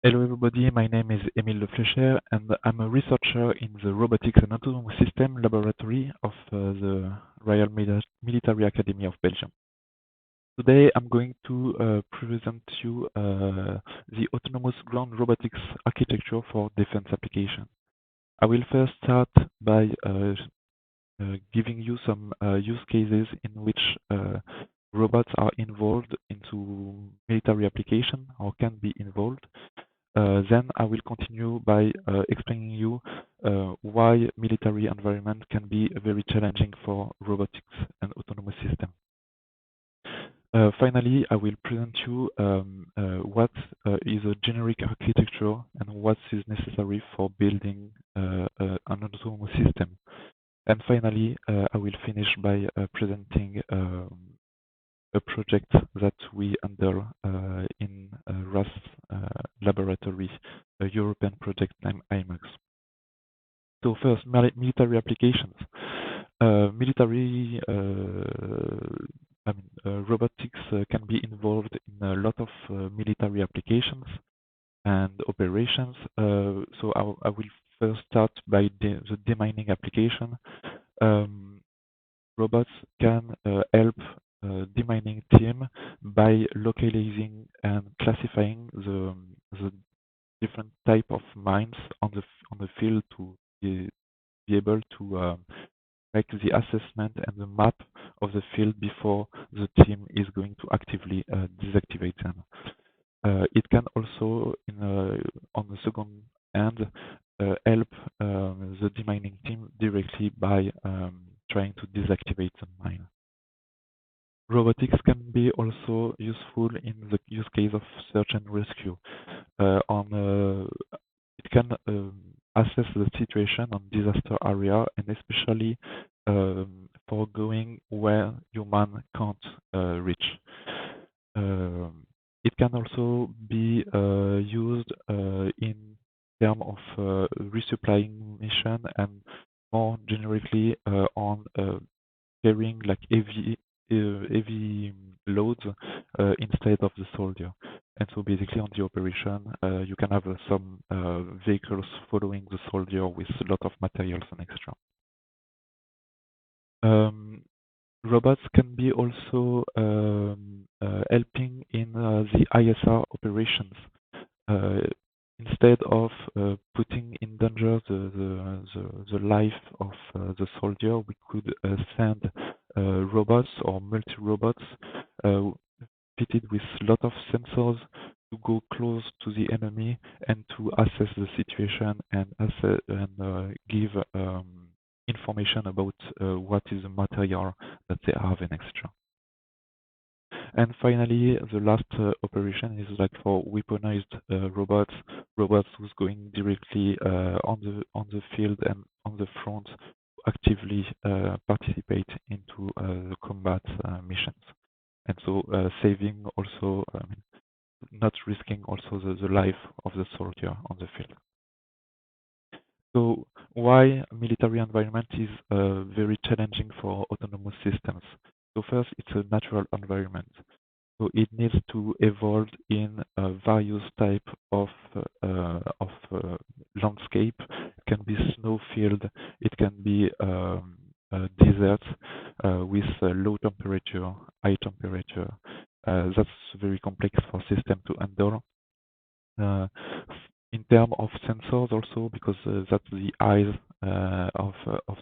Hello everybody, my name is Emile Leflecher and I'm a researcher in the Robotics and Autonomous System Laboratory of the Royal Military Academy of Belgium. Today I'm going to present you the autonomous ground robotics architecture for defense application. I will first start by giving you some use cases in which robots are involved into military application or can be involved. Then I will continue by explaining you why military environment can be very challenging for robotics and autonomous system. Finally, I will present you what is a generic architecture and what is necessary for building an autonomous system. And finally, I will finish by presenting a project that we handle in RAS laboratory, a European project named IMAX. So first, military applications. Robotics can be involved in a lot of military applications and operations. So I will first start by the demining application. Robots can help demining team by localizing and classifying the different type of mines on the field to be able to make the assessment and the map of the field before the team is going to actively deactivate them. It can also, on the second hand, help the demining team directly by trying to deactivate the mine. Robotics can be also useful in the use case of search and rescue. It can assess the situation on disaster area and especially for going where human can't reach. It can also be used in terms of resupplying mission and more generically on carrying like heavy loads instead of the soldier. And so basically on the operation, you can have some vehicles following the soldier with a lot of materials and extra. Robots can be also helping in the ISR operations. Instead of putting in danger the life of the soldier, we could send robots or multi-robots fitted with a lot of sensors to go close to the enemy and to assess the situation and give information about what is the material that they have and extra. And finally, the last operation is like for weaponized robots who's going directly on the field and on the front to actively participate into the combat missions. And so saving also, not risking also the life of the soldier on the field. So why military environment is very challenging for autonomous systems? So first, it's a natural environment. So it needs to evolve in various type of landscape. It can be snowfield, it can be desert with low temperature, high temperature. That's very complex for system to handle. In terms of sensors also, because that's the eyes of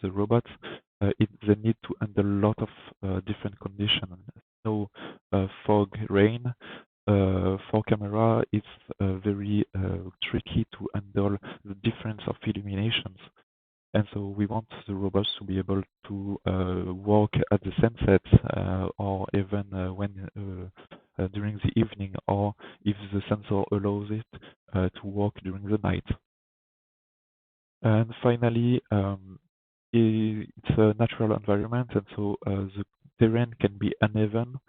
the robots, they need to handle a lot of different conditions. Snow, fog, rain. For camera, it's very tricky to handle the difference of illuminations. And so we want the robots to be able to walk at the sunset or even when during the evening, or if the sensor allows it to walk during the night. And finally, it's a natural environment, and so the terrain can be uneven,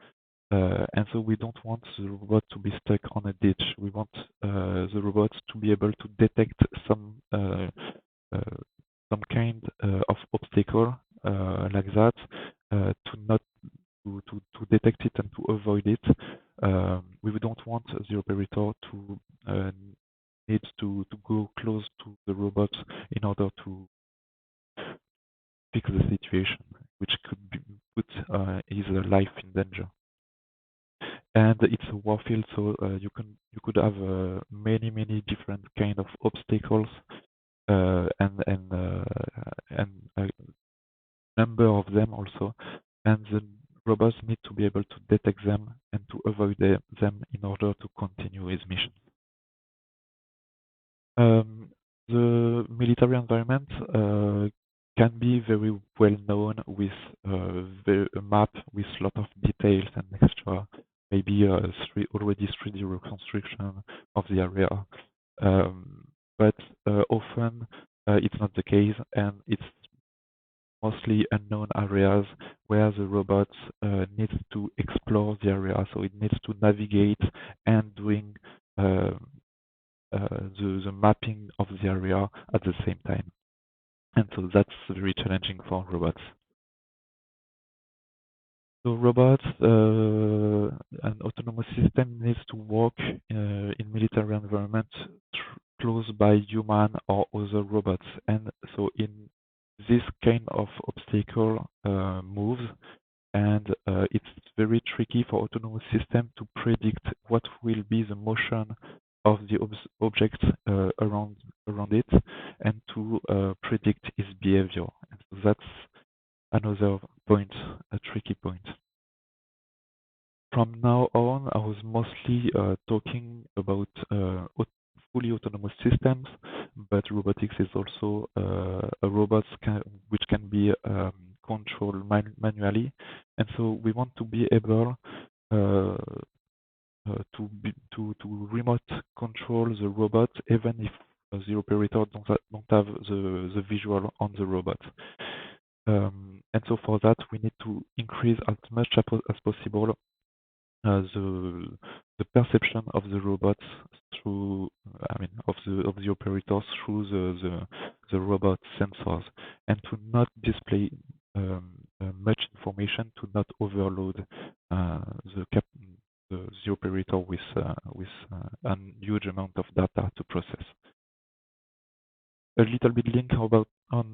and so we don't want the robot to be stuck on a ditch. We want the robot to be able to detect some kind of obstacle like that, to detect it and to avoid it. We don't want the operator to need to go close to the robot in order to fix the situation, which could put his life in danger. And it's a warfield, so you could have many different kind of obstacles and a number of them also, and the robots need to be able to detect them and to avoid them in order to continue his mission. The military environment can be very well known with a map with a lot of details and extra, maybe already 3D reconstruction of the area. But often it's not the case, and it's mostly unknown areas where the robot needs to explore the area, so it needs to navigate and doing the mapping of the area at the same time. And so that's very challenging for robots. So robots, an autonomous system needs to work in military environment close by human or other robots. And so in this kind of obstacle moves, and it's very tricky for autonomous system to predict what will be the motion of the object around it, and to predict its behavior. And so that's another point, a tricky point. From now on, I was mostly talking about fully autonomous systems, but robotics is also a robot which can be controlled manually, and so we want to be able to remote control the robot even if the operator don't have the visual on the robot. And so for that, we need to increase as much as possible the perception of the robots through, of the operators through the robot sensors, and to not display much information, to not overload the operator with a huge amount of data to process. A little bit link about on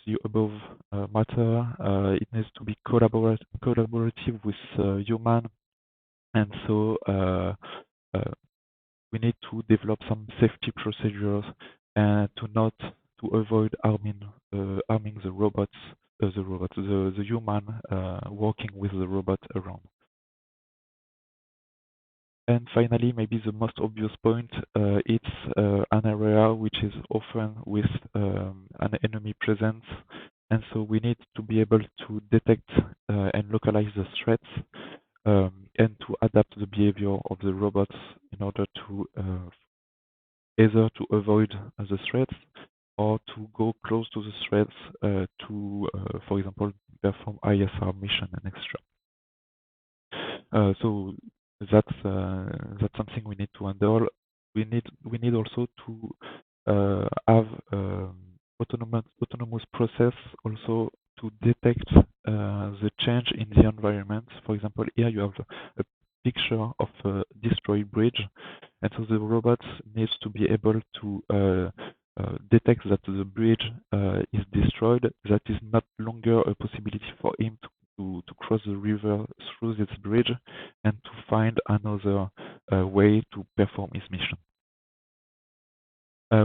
the above matter. It needs to be collaborative with human, and so we need to develop some safety procedures and to avoid harming the robots, the human working with the robot around. And finally, maybe the most obvious point, it's an area which is often with an enemy presence, and so we need to be able to detect and localize the threats, and to adapt the behavior of the robots in order to either to avoid the threats or to go close to the threats to, for example, perform ISR mission and extra. So that's something we need to handle. We need also to have autonomous process also to detect the change in the environment. For example, here you have a picture of a destroyed bridge, and so the robot needs to be able to detect that the bridge is destroyed, that is not longer a possibility for him to cross the river through this bridge, and to find another way to perform his mission.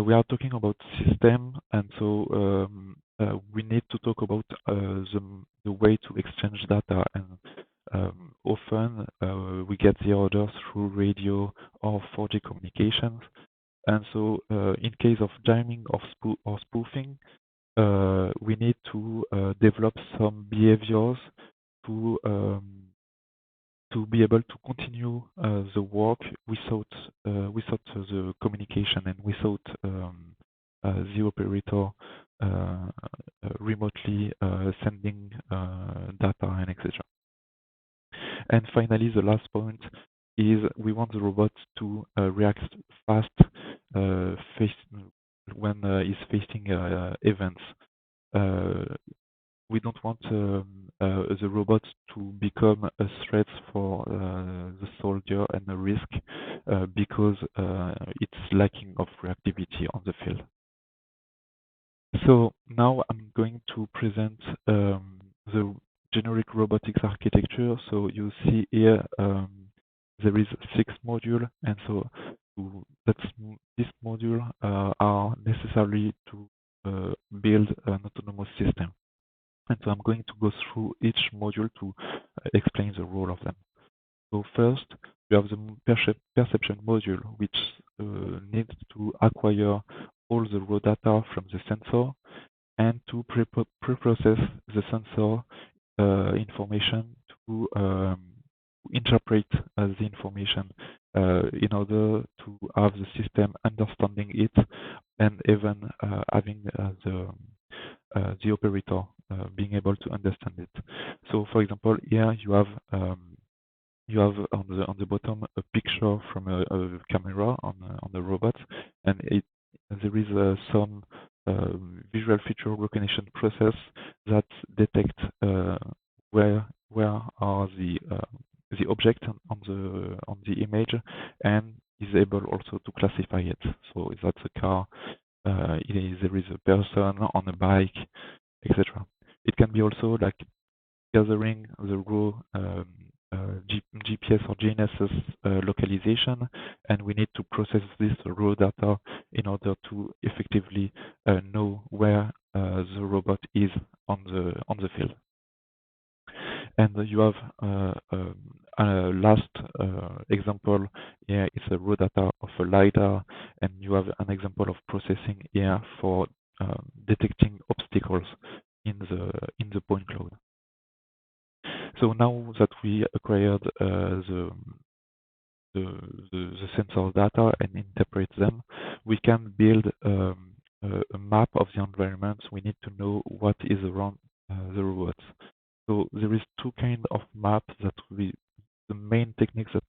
We are talking about system, and so we need to talk about the way to exchange data, and often we get the orders through radio or 4G communications, and so in case of jamming or spoofing, we need to develop some behaviors to be able to continue the work without the communication and without the operator remotely sending data and etc. And finally, the last point is we want the robot to react fast when he's facing events. We don't want the robot to become a threat for the soldier and a risk. because it's lacking of reactivity on the field. So now I'm going to present the generic robotics architecture. So you see here there is 6 modules, and so this module are necessary to build an autonomous system. And so I'm going to go through each module to explain the role of them. So first, we have the perception module, which needs to acquire all the raw data from the sensor and to pre-process the sensor information to interpret the information in order to have the system understanding it and even having the operator being able to understand it. So, for example, here you have on the bottom a picture from a camera on the robot, and there is some visual feature recognition process that detect where are the object on the image, and is able also to classify it. So if that's a car, there is a person on a bike, etc. It can be also like gathering the raw GPS or GNSS localization, and we need to process this raw data in order to effectively know where the robot is on the field. And you have a last example here is a raw data of a LiDAR, and you have an example of processing here for detecting obstacles in the point cloud. So now that we acquired the sensor data and interpret them, we can build a map of the environment. We need to know what is around the robots. So there is 2 kinds of maps that the main techniques that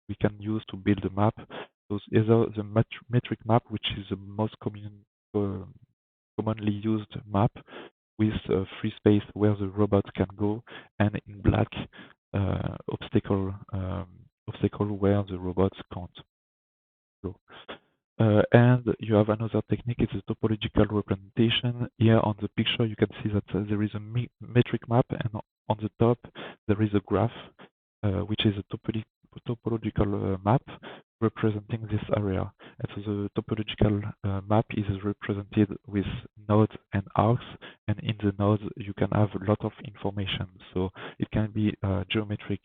we can use to build a map. So either the metric map, which is the most commonly used map, with free space where the robot can go, and in black obstacle where the robots can't go. And you have another technique, it's a topological representation. Here on the picture you can see that there is a metric map, and on the top there is a graph which is a topological map representing this area. And so the topological map is represented with nodes and arcs, and in the nodes you can have a lot of information. So it can be geometric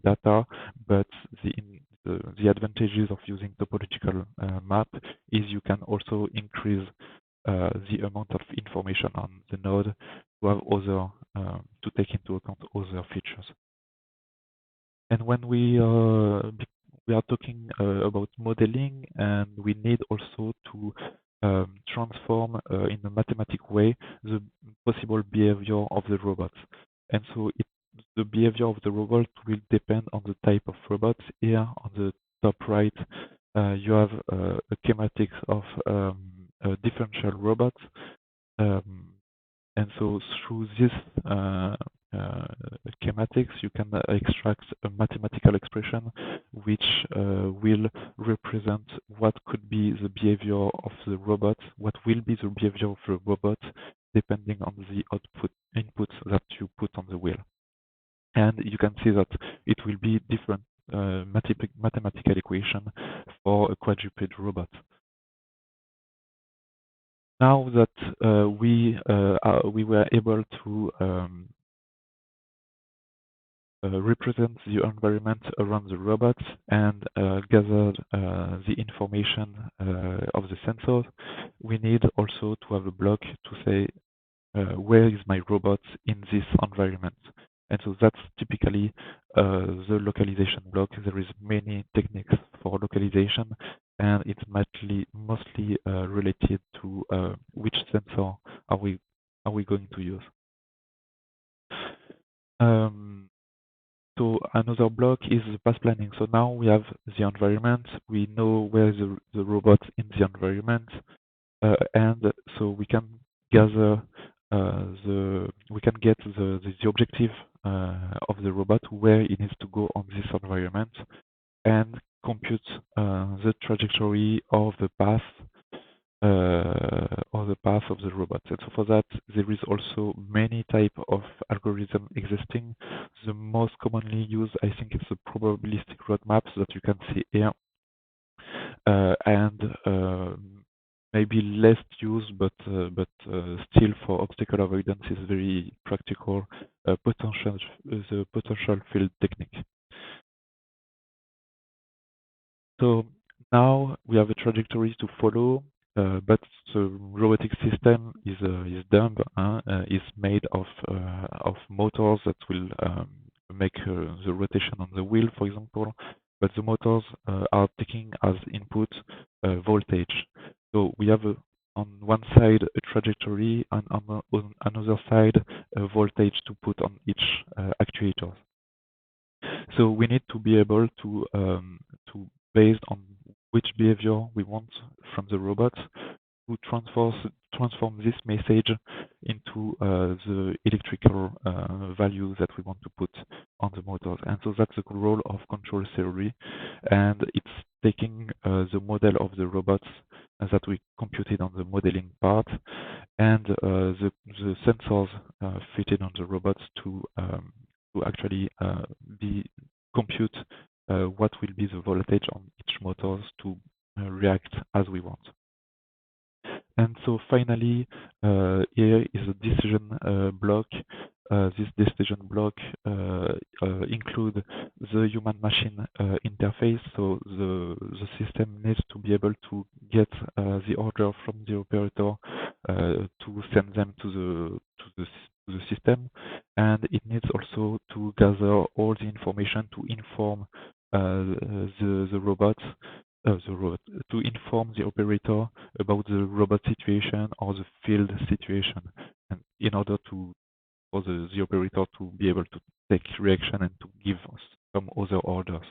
data, but the advantages of using topological map is you can also increase the amount of information on the node to have other to take into account other features. And when we are talking about modeling, and we need also to transform in a mathematical way the possible behavior of the robots. And so the behavior of the robot will depend on the type of robot. Here on the top right, you have a schematics of a differential robot. And so through this schematics, you can extract a mathematical expression which will represent what could be the behavior of the robot, what will be the behavior of the robot, depending on the inputs that you put on the wheel. And you can see that it will be different mathematical equation for a quadruped robot. Now that we were able to represent the environment around the robots and gather the information of the sensors, we need also to have a block to say where is my robot in this environment. And so that's typically the localization block. There is many techniques for localization, and it's mostly related to which sensor are we going to use. So another block is the path planning. So now we have the environment, we know where the robot in the environment, and so we can gather we can get the objective of the robot, where it needs to go on this environment, and compute the trajectory of the path of the robot. And so for that, there is also many type of algorithm existing. The most commonly used, I think, is the probabilistic roadmaps that you can see here, and maybe less used, but still for obstacle avoidance is very practical. The potential field technique. So now we have a trajectory to follow, but the robotic system is dumb, is made of motors that will make the rotation on the wheel, for example. But the motors are taking as input voltage. So we have on one side a trajectory, and on another side a voltage to put on each actuator. So we need to be able to based on which behavior we want from the robot, to transform this message into the electrical value that we want to put on the motors. And so that's the role of control theory, and it's taking the model of the robots that we computed on the modeling part, and the sensors fitted on the robots to actually compute what will be the voltage on each motors to react as we want. And so finally, here is a decision block. This decision block include the human-machine interface. So the system needs to be able to get the order from the operator to send them to the system, and it needs also to gather all the information to inform the robot to inform the operator about the robot situation or the field situation, and in order for the operator to be able to take reaction and to give us some other orders.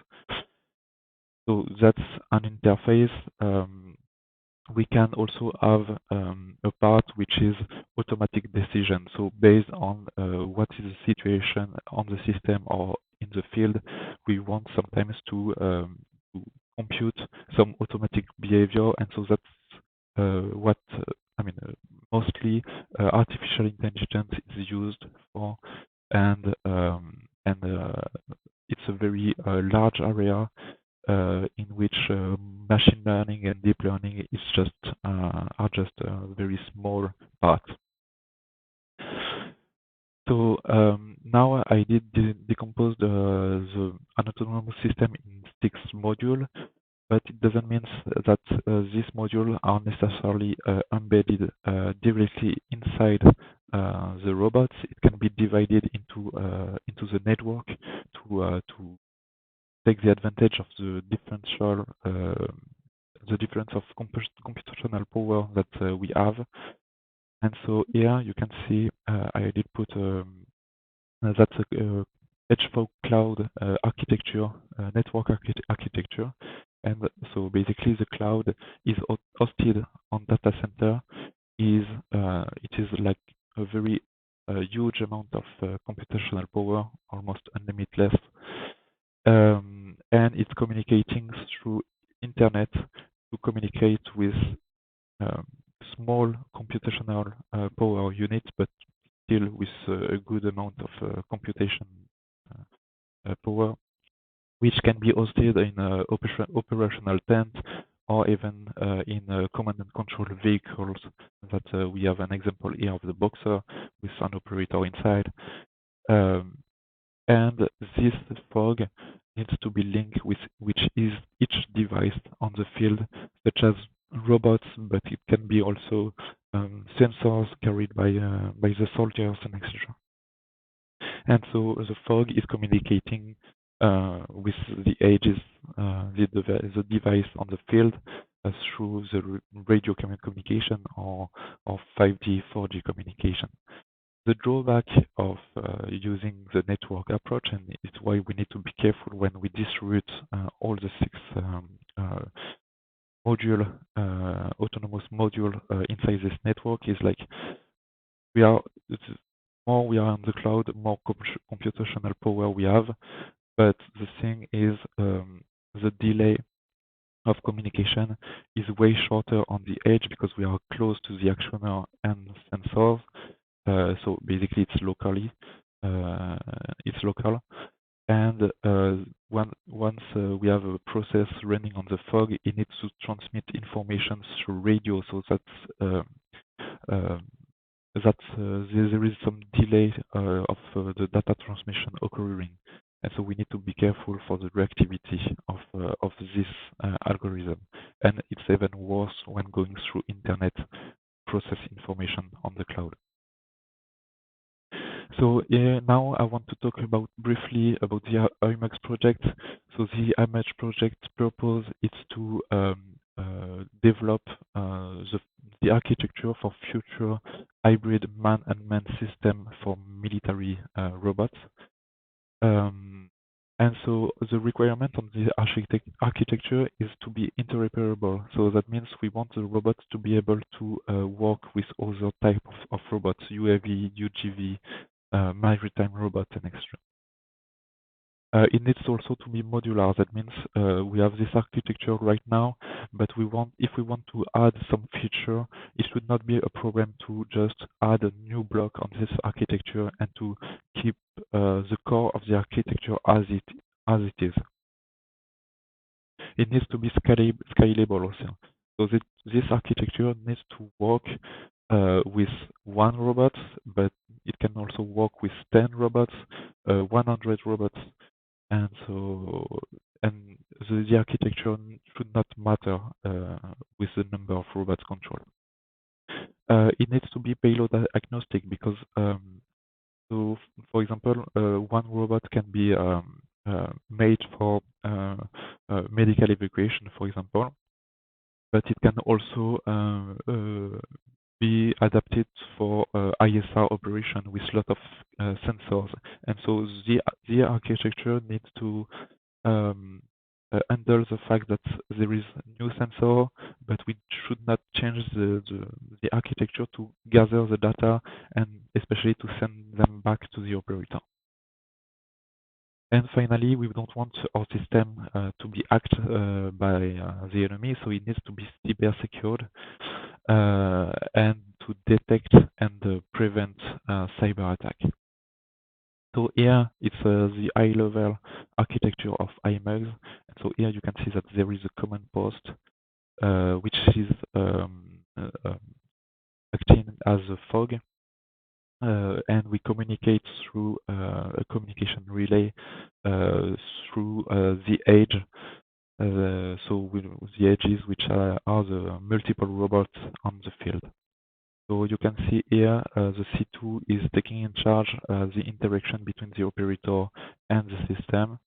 So that's an interface. We can also have a part which is automatic decision. So based on what is the situation on the system or in the field, we want sometimes to compute some automatic behavior, and so that's what mostly artificial intelligence is used for, and it's a very large area in which machine learning and deep learning is are just a very small part. So now I did decompose an autonomous system in 6 modules, but it doesn't mean that these modules are necessarily embedded directly inside the robots. It can be divided into the network to take the advantage of the difference of computational power that we have. And so here you can see I did put that's a HV cloud architecture, network architecture. And so basically the cloud is hosted on data center. It is like a very huge amount of computational power, almost unlimitless. And it's communicating through internet to communicate with small computational power units, but still with a good amount of computation power, which can be hosted in operational tent or even in command and control vehicles. That we have an example here of the Boxer with an operator inside. And this fog needs to be linked with which is each device on the field, such as robots, but it can be also sensors carried by the soldiers and etc. And so the fog is communicating with the edges, the device on the field through the radio communication or 5G, 4G communication. The drawback of using the network approach, and it's why we need to be careful when we distribute all the 6 autonomous module inside this network, is like more we are on the cloud, more computational power we have. But the thing is, the delay of communication is way shorter on the edge because we are close to the actioner and sensors. So basically, it's local. And once we have a process running on the fog, it needs to transmit information through radio. So uh, there is some delay of the data transmission occurring. And so we need to be careful for the reactivity of this algorithm. And it's even worse when going through internet process information on the cloud. So now I want to talk briefly about the IMAX project. So the IMAX project purpose is to develop the architecture for future hybrid man-and-man system for military robots. And so the requirement on the architecture is to be interoperable. So that means we want the robots to be able to work with other types of robots, UAV, UGV, maritime robot, and extra. It needs also to be modular. That means we have this architecture right now, but if we want to add some feature, it should not be a problem to just add a new block on this architecture and to keep the core of the architecture as it is. It needs to be scalable also. So this architecture needs to work with one robot, but it can also work with 10 robots, 100 robots, and the architecture should not matter with the number of robots controlled. It needs to be payload agnostic because, so for example, one robot can be made for medical evacuation, for example, but it can also be adapted for ISR operation with a lot of sensors. And so the architecture needs to handle the fact that there is new sensor, but we should not change the architecture to gather the data and especially to send them back to the operator. And finally, we don't want our system to be hacked by the enemy, so it needs to be cyber secured and to detect and prevent cyber attack. So here it's the high-level architecture of IMUGs. And so here you can see that there is a command post which is acting as a fog. And we communicate through a communication relay through the edge. So with the edges, which are the multiple robots on the field. So you can see here the C2 is taking in charge the interaction between the operator and the system.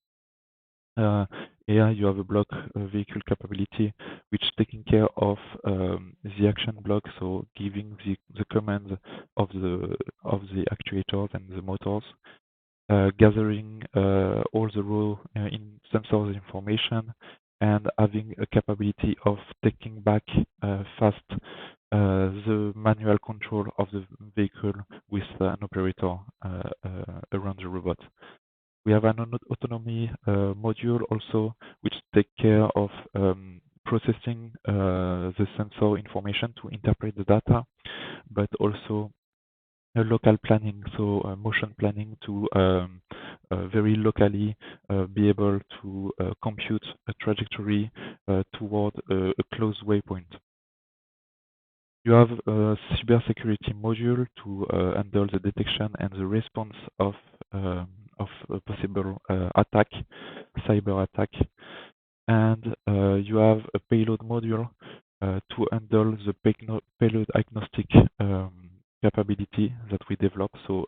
Here you have a block vehicle capability, which is taking care of the action block, so giving the commands of the actuators and the motors, gathering all the raw sensors information, and having a capability of taking back fast the manual control of the vehicle with an operator around the robot. We have an autonomy module also, which takes care of processing the sensor information to interpret the data, but also local planning, so motion planning to very locally be able to compute a trajectory toward a close waypoint. You have a cybersecurity module to handle the detection and the response of a possible attack, cyber attack, and you have a payload module to handle the payload agnostic capability that we develop. So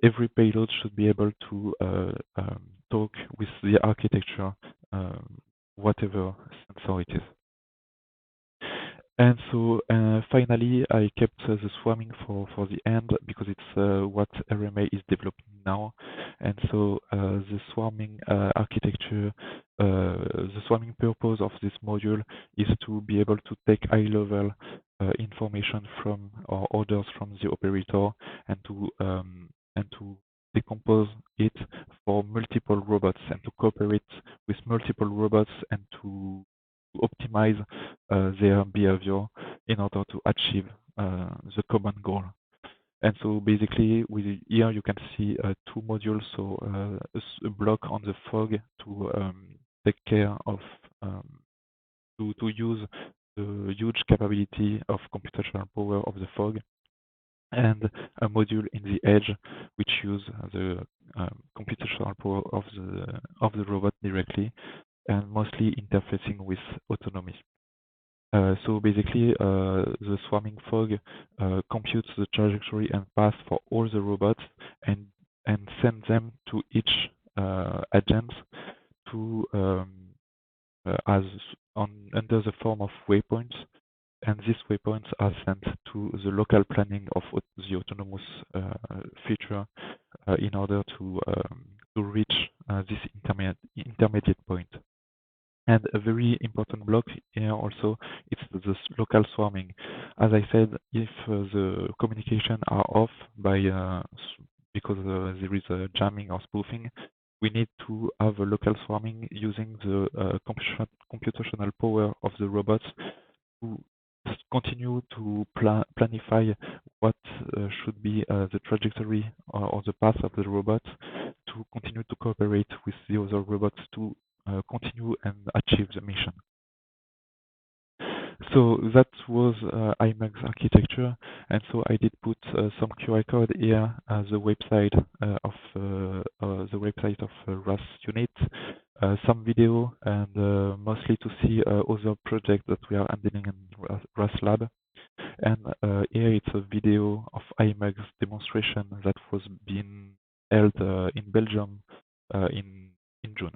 every payload should be able to talk with the architecture, whatever sensor it is. And so finally, I kept the swarming for the end because it's what RMA is developing now. And so the swarming architecture, the swarming purpose of this module is to be able to take high-level information from or orders from the operator and to decompose it for multiple robots and to cooperate with multiple robots and to optimize their behavior in order to achieve the common goal. And so basically, here you can see two modules, so a block on the fog to take care of, to use the huge capability of computational power of the fog, and a module in the edge which use the computational power of the robot directly, and mostly interfacing with autonomy. So basically, the swarming fog computes the trajectory and path for all the robots and send them to each agent to as under the form of waypoints, and these waypoints are sent to the local planning of the autonomous feature in order to reach this intermediate point. And a very important block here also, it's the local swarming. As I said, if the communication are off by because there is a jamming or spoofing, we need to have a local swarming using the computational power of the robots to continue to planify what should be the trajectory or the path of the robot, to continue to cooperate with the other robots to continue and achieve the mission. So that was IMAX architecture, and so I did put some QR code here, the website of RAS unit, some video, and mostly to see other projects that we are handling in RAS lab. And here it's a video of IMAX demonstration that was being held in Belgium in June.